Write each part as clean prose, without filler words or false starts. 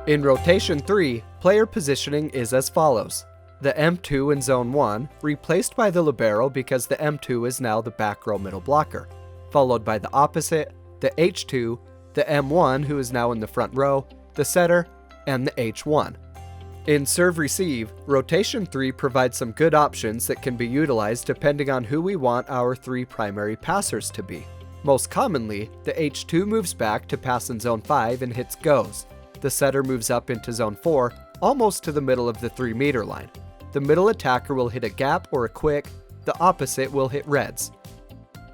In rotation 3, player positioning is as follows. The M2 in zone 1, replaced by the libero because the M2 is now the back row middle blocker, followed by the opposite, the H2, the M1 who is now in the front row, the setter, and the H1. In serve-receive, rotation 3 provides some good options that can be utilized depending on who we want our three primary passers to be. Most commonly, the H2 moves back to pass in zone 5 and hits goes. The setter moves up into zone 4, almost to the middle of the 3-meter line. The middle attacker will hit a gap or a quick, the opposite will hit reds.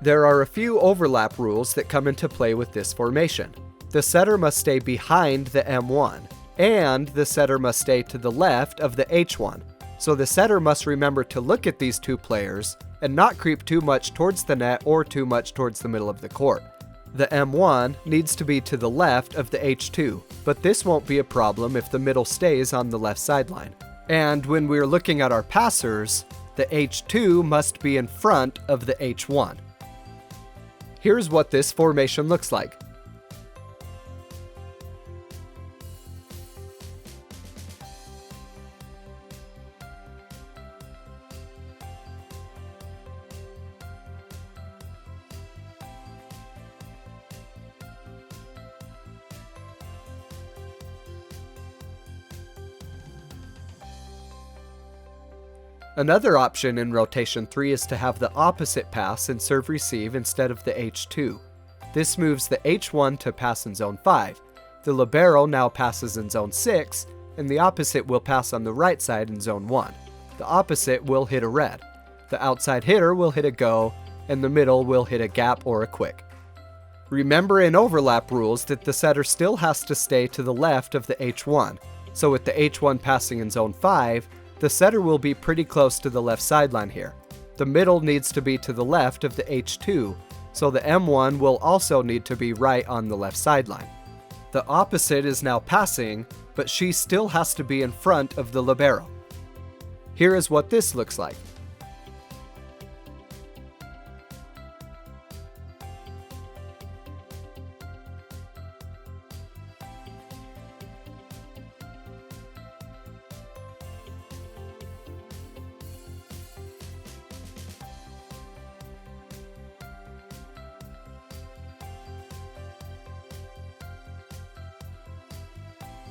There are a few overlap rules that come into play with this formation. The setter must stay behind the M1, and the setter must stay to the left of the H1. So the setter must remember to look at these two players and not creep too much towards the net or too much towards the middle of the court. The M1 needs to be to the left of the H2, but this won't be a problem if the middle stays on the left sideline. And when we're looking at our passers, the H2 must be in front of the H1. Here's what this formation looks like. Another option in rotation 3 is to have the opposite pass in serve-receive instead of the H2. This moves the H1 to pass in zone 5. The libero now passes in zone 6, and the opposite will pass on the right side in zone 1. The opposite will hit a red. The outside hitter will hit a go, and the middle will hit a gap or a quick. Remember in overlap rules that the setter still has to stay to the left of the H1, so with the H1 passing in zone 5, the setter will be pretty close to the left sideline here. The middle needs to be to the left of the H2, so the M1 will also need to be right on the left sideline. The opposite is now passing, but she still has to be in front of the libero. Here is what this looks like.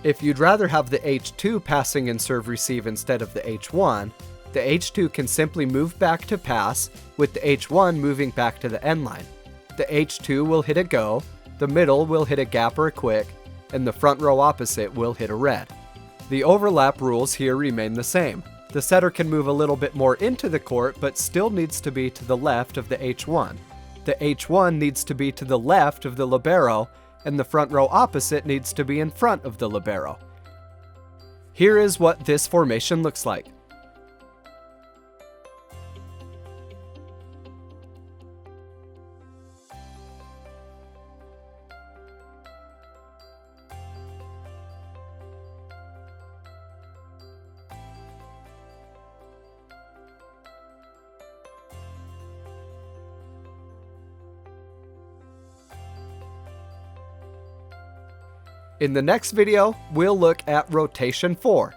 If you'd rather have the H2 passing in serve-receive instead of the H1, the H2 can simply move back to pass, with the H1 moving back to the end line. The H2 will hit a go, the middle will hit a gap or a quick, and the front row opposite will hit a red. The overlap rules here remain the same. The setter can move a little bit more into the court, but still needs to be to the left of the H1. The H1 needs to be to the left of the libero, and the front row opposite needs to be in front of the libero. Here is what this formation looks like. In the next video, we'll look at rotation 4.